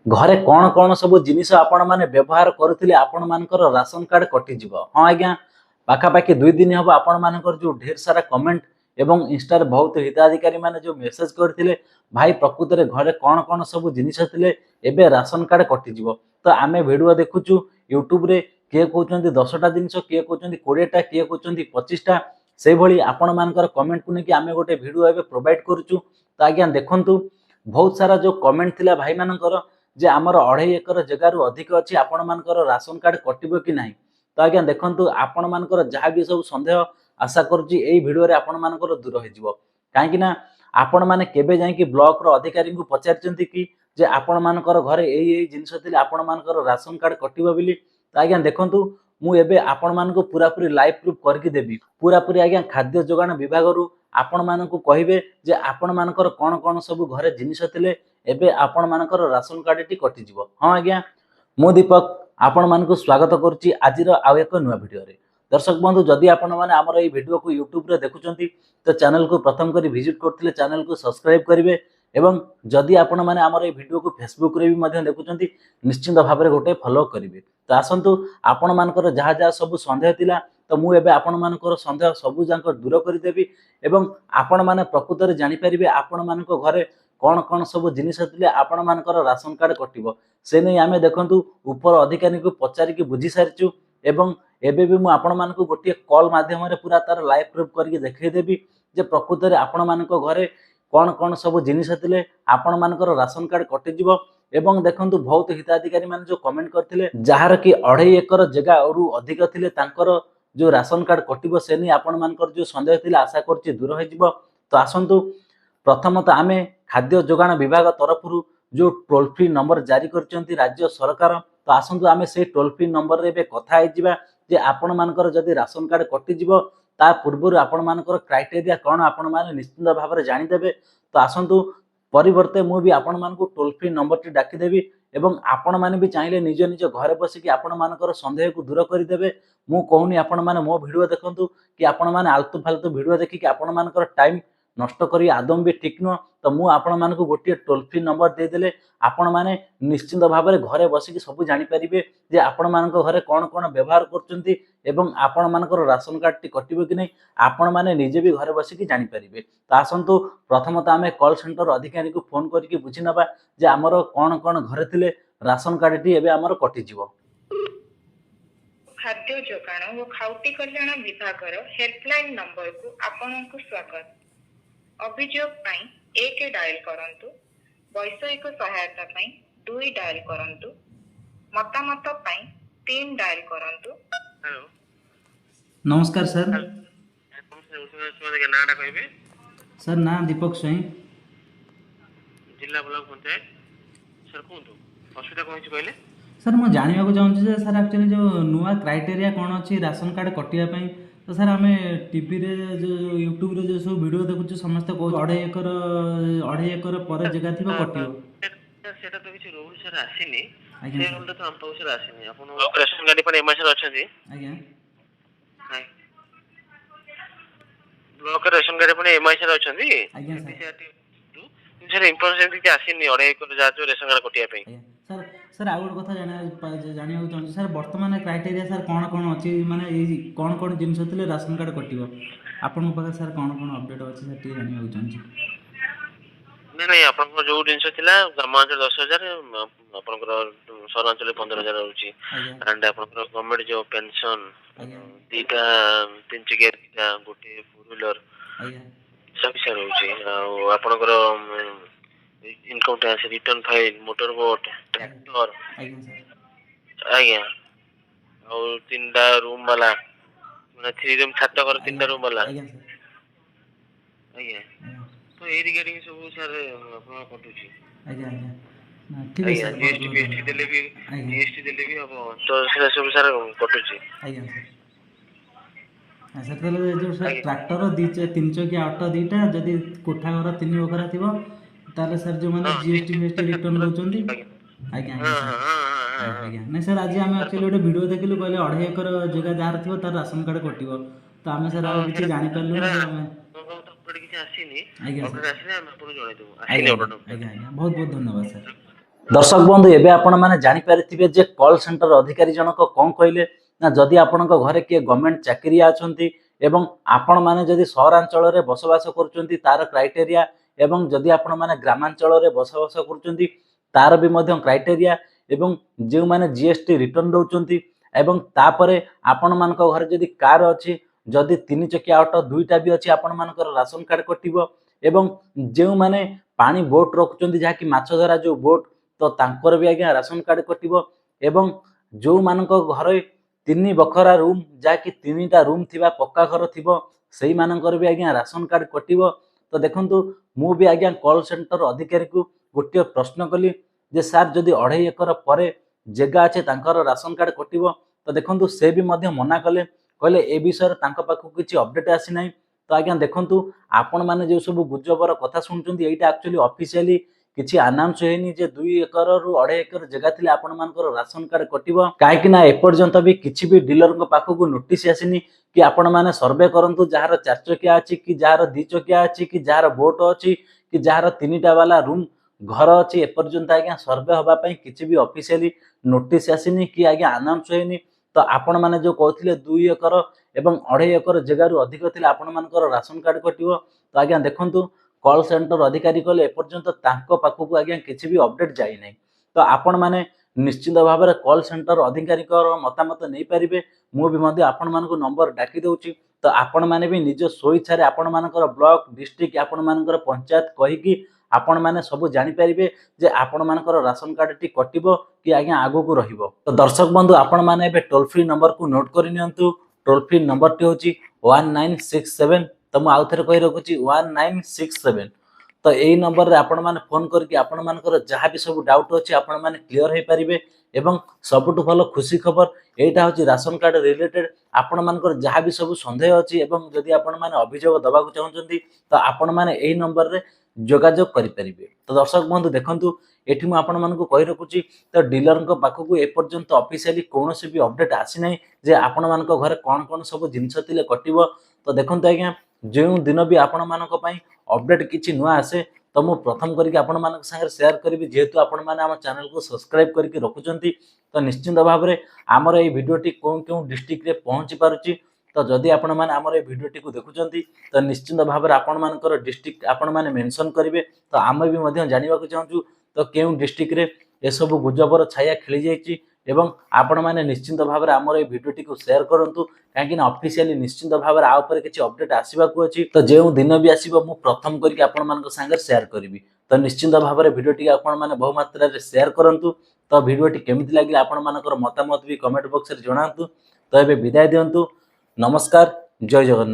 घरे कौन कौन सब जिनिस आपण माने व्यवहार करुथिले आपण मानकर राशन कार्ड कटिजिव। हाँ आज्ञा, पाखापाखि 2 दिन हम आपण मानकर जो ढेर सारा कमेंट एवं इंस्टा रे बहुत हिताधिकारी माने जो मेसेज करथिले भाई प्रकृत रे घरे कौन कौन सब जिनिस थिले एबे राशन कार्ड कटिजिव। तो आमे वीडियो देखुचु यूट्यूब रे, किए कहउचंती 10टा जिनिस, किए कहउचंती 20टा, किए कहउचंती 25टा, से भली आपण मानकर कमेंट को नेकी आमे गोटे वीडियो एबे प्रोवाइड करूचु। तो आज्ञा देखंतु बहुत सारा जो कमेंट थिला भाई मानकर जे आमर 2.5 एकर जगार अधिक अच्छी आपण मानकर राशन कार्ड कटिबो कि नहीं। तो आज्ञा देखंतु आपण मानकर जहाँ भी सब संदेह आशा करुच्ची एई वीडियो रे आपण मानकर दूर होइजिवो। काहेकि ना आपण माने केबे जाई कि ब्लॉक रो अधिकारी को पचारचंती कि जे आपण मानकर घरे एई जिनिस थिले आपण मानकर राशन कार्ड कटिबो बिली। तो आज्ञा देखंतु मु एबे आपण मानको पूरा पूरी लाइव प्रूफ करके देबी। पूरा पूरी आज्ञा खाद्य जोगाण विभाग रु आपण मानको कहिबे जे आपण मानकर कोन कोन सब घरे जिनिस थिले एबे आपण मानकर राशन कार्ड टी कटिजिव। हाँ आज्ञा, मु दीपक आपण मानको स्वागत करुच्ची आजिर आउ एक नुआ वीडियो रे। दर्शक बंधु, जदि आपण माने हमर एई वीडियो को यूट्यूब रे देखुचंती तो चैनल को प्रथम करी विजिट करथिले चैनल को सब्सक्राइब करिवे। एवं जदि आपण माने हमर एई वीडियो को फेसबुक रे भी मध्य देखुचंती निश्चित भाबरे गोटे फॉलो करिवे। तो आसंतु आपण मानकर जहा जहा सब संदेह थिला तो मु एबे आपण मानकर संदेह सबु जांक दूर करि देबी। एवं आपण माने प्रकृत रे जानि परिबे आपण मानको घरे कौन कौन सब जिनिस थिले आपण मानकर राशन कार्ड कटिबो। से नै आमे देखंतु ऊपर अधिकारी को पचारि कि बुझी सारिचु। एवं एबे भी मु आपण मानको गोटे कॉल माध्यम रे पूरा तार लाइव प्रूफ करके देखै देबी जे प्रकृत रे आपण मानको घरे कौन कौन सब जिनिस थिले आपण मानकर राशन कार्ड कटिजिवो। एवं देखंतु बहुत हिताधिकारी माने जो कमेंट करथिले जहार कि 2.5 एकर जगह रु अधिक थिले तांकर जो राशन कार्ड कटिबो से नै आपण मानकर जो संदेह थिला आशा करछि दूर होइजिवो। तो आसंतु प्रथमतः आमे खाद्य जोगाण विभाग तरफ जो टोल फ्री नंबर जारी करचंती राज्य सरकार। तो आसंतु आमे से टोल फ्री नंबर रे बे कथा आइजिबा जे आपण मानकर जदि राशन कार्ड कटिजिवो ता पूर्व आपण मानकर क्राइटेरिया कोन आपण माने निश्चित भाबरे जानि देबे। तो आसंतु परिवर्ते मु भी आपण मानको टोल फ्री नंबर टी डाकी देबी एवं आपण माने भी चाहिले निज निज घरे बसी कि आपण मानकर संदेह को दूर करि देबे। मु कहूनी आपण माने मो वीडियो देखंतु कि आपण माने आलतू फालतू वीडियो देखि कि आपण मानकर टाइम नष्ट करी आदम भी ठीक नुह। तो मु आपण मानको गोटे टोल फ्री नंबर दे देले आपण माने निश्चित भाबरे घरे बसी कि सब जानि परिबे जे आपण मानको घरे कोन कोन व्यवहार करचंती एवं आपण मानकर राशन कार्ड टी कटिबो कि नै आपण माने निजे भी घरे बसी कि जानि परिबे। तो आसंतु प्रथमतः आमे कॉल सेंटर अधिकारी को फोन करके बुझी नबा जे हमर कोन कोन घरे थिले राशन कार्ड टी एबे हमर कटिजिवो। खाद्य जोगाण और खाउटी कल्याण विभाग हेल्पलाइन नंबर को आपनको स्वागत। अभियोग पाई 1 डायल करंतु, वैषयिक सहायता पाई 2 डायल करंतु, मतामत पाई 3 डायल करंतु। हेलो, नमस्कार सर। नाटा कहबे सर ना दीपक स्वयं, जिला ब्लॉक पंचायत। सर कोंतु असुविधा कोन छि कहले? सर मु जानिबा को चाहूँ जे सर एक्चुअली जो नुआ क्राइटेरिया कौन अच्छी राशन कार्ड कटिया पई। तो सर आमे टीवी रे जो यूट्यूब रे जो सब वीडियो देखुछु समस्त को 2.5 एकर पर जगह थिबो कटियो। सेटा तो किछि रूल सर आसीनी। आज्ञा से रूल तो हम तो सर आसीनी। अपन ऑपरेशन गाड़ी पर एमआई सर अछंती। आज्ञा हाय ब्लॉक रेशन गाड़ी पर एमआई सर अछंती। आज्ञा सर सर इंफॉर्मेशन कि आसीनी 2.5 एकर जा जो रेशन कार्ड कटिया पई। सर सर आउ गोटे कथा जानिबा को चाहूँ सर वर्तमान क्राइटेरिया सर कौन कौन अच्छी माने ए कौन कौन जिनिस थिले राशन कार्ड कटिबो आपन पाखे सर कौन कौन अपडेट अछि सर टी जानिबा को चाहूँ। नहीं नहीं आपन जो जिनिस थिला ग्रामांचल 10,000 आपन सहरांचल 15,000 होची। एंड आपन गवर्नमेंट जो पेंशन दीटा 3 चिकिया गोटे फोर व्हीलर सब सर होची। आपन income tax return file motor boat tractor आज्ञा और 3टा रूम वाला माने 3 रूम छात घर 3टा रूम वाला आज्ञा। तो ए रिगार्डिंग सब सर आपन कटुची आज्ञा ठीक है सर। जीएसटी देले भी अब तो से सब सर कटुची आज्ञा सर। तले जो सर ट्रैक्टर 3 चकिया ऑटो दीटा जदी कोठा घर 3 बखरा थिबो ताले सर जो माने जीएसटी रिटर्न होचंदी। आज्ञा आज्ञा नहीं सर आज आम एक्चुअली गोटे वीडियो देखिलु कहले 2.5 एकर जगह जार थिबो तार राशन कार्ड कटिबो। तो आमे सर आ किछि जानि पारलु ना आमे तो किछि आसीनी आज्ञा ऑर्डर आसीने हम आपन जणै देबो आज्ञा आज्ञा बहुत बहुत धन्यवाद सर। दर्शक बंधु एबे आपण माने जानि पारिथिबे जे कॉल सेंटर अधिकारी जनक कोन कहले ना जदि आपणक घरे किए गवर्नमेंट चाकरिया अछंती एवं आपण माने जदि सहरांचल रे बसवास करूचंती तार क्राइटेरिया एवं जदि आपण माने ग्रामांचल रे बसवास करूचंती तार भी मध्य क्राइटेरिया एवं जे माने जीएसटी रिटर्न दउचंती एवं तापरे आपण मानक घरे जदि कार अछि जदि 3 चकिया ऑटो दुईटा भी अछि आपण मानकर राशन कार्ड कटिबो एवं जे माने पानी बोट रखुचंती जहा कि माछ धरा जो बोट तो तांकर भी आज्ञा राशन कार्ड कटिबो एवं जो मानक घरे 3 बखरा रूम जहा कि 3टा रूम थिबा पक्का घर थिबो सेही मानकर भी आज्ञा राशन कार्ड कटिबो। तो देखंतु मु भी आज्ञा कॉल सेंटर अधिकारी को गोटे प्रश्न कली जे सर जदि 2.5 एकर परे जगह अच्छे तांकर राशन कार्ड कटिबो तो देखंतु से भी मध्य मना कले कहले ए विषय रे तांका पाखु किछि अपडेट आसी नै। तो आज्ञा देखंतु आपण माने जे सब गुजबर कथा सुनचंती एटा एक्चुअली ऑफिशियली किछि अनाउंस हेनी जे 2 एकर रु 2.5 एकर जगह थिले आपण मानकर राशन कार्ड कटिबो काहे कि ना एपर्यंत भी किछि भी डीलर को पाखु को नोटिस आसीनी कि आपण माने सर्वे करंतु जहार 4 चकिया अछि कि जहार 2 चकिया अछि कि जहार बोट अछि कि जहार 3टा वाला रूम घर अछि एपर्यंत आज्ञा सर्वे होबा पई किछि भी ऑफिशियली नोटिस आसीनी कि आज्ञा अनाउंस हेनी। तो आपण माने जो कहथिले 2 एकर एवं 2.5 एकर जगह रु अधिक थिले आपण मानकर राशन कार्ड कटिबो। तो आज्ञा देखंतु कॉल सेंटर अधिकारी कहले एपर्यंत तांको पाखु आज्ञा किछि भी अपडेट जाई नै। तो आपण माने निश्चित भाव में कॉल सेंटर अधिकारी मतामत नहीं पारे मु भी मध्य आपण मानक नंबर डाकी दउची। तो आपण माने भी निज स्वेच्छा रे आपण मानकर ब्लॉक डिस्ट्रिक्ट आपण मानकर पंचायत कहिकी आपण माने सब जानि पारिबे जे आपण मानकर राशन कार्ड टी कटिबो कि आज्ञा आगो को रहिबो। तो दर्शक बंधु आपण माने बे टोल फ्री नंबर को नोट करि नियंतु। टोल फ्री नंबर टी होची 1967। तो मु आउ थरे कहि रखुची 1967। तो यही नंबर रे आपण माने फोन करके आपण मानकर जहाँ भी सब डाउट अच्छे आपण माने क्लियर हो पारिबे। एवं सबुठ भल खुशी खबर एटा होची राशन कार्ड रिलेटेड आपण मानकर जहाँ भी सब संदेह अछि एवं जदि आपण माने अभियोग दबाक चाहउचंती तो आपण माने एही नंबर रे जोगाजोग करि परिबे। तो दर्शक बंधु देखंतु एठी मु आपण मानकु कहि रखुची तो डीलर को पाखकु ए पर्यंत ऑफिशियली कोनोसी भी अपडेट आसी नै जे आपण मानको घरे कोन कोन सब जिंस तिले कटिबो। तो देखंतु आज्ञा जे दिन भी आपण मानको पई अपडेट किछि नुआ आसे तो मु प्रथम करके आपण मानक संगे शेयर करिवि जेहेतु आपण माने हम चैनल को सब्सक्राइब करके रखुचंती। तो निश्चित भाव में आमर ए भिडियोटी कोन कोन डिस्ट्रिक्ट रे पहुंची पारुची। तो जदि आपण माने आमर ए भिडियोटी को देखुचंती तो निश्चित भाव में आपण मानकर डिस्ट्रिक्ट आपण माने मेंशन करिवे तो आमे भी मध्य जानिबा को चाहूछु तो केउ डिस्ट्रिक्ट रे ए सब गुजबर छाया खेली जाईची एवं आपण माने निश्चित भाव में आमर ए भिडियोटी को शेयर करंतु काहेकि ना ऑफिशियली निश्चित भाव में आ ऊपर किछि अपडेट आसीबा को अछि। तो जेउ दिन भी आसीबो मु प्रथम करके आपण मानक संगे शेयर करिवि। तो निश्चित भाव में भिडियोटी आपण माने बहु मात्रा रे शेयर करंतु। तो भिडियोटी केमिति लागिला आपण मानकर मतामत भी कमेंट बॉक्स रे जणांतु। तो एबे विदाय दियंतु। नमस्कार, जय जगन्नाथ।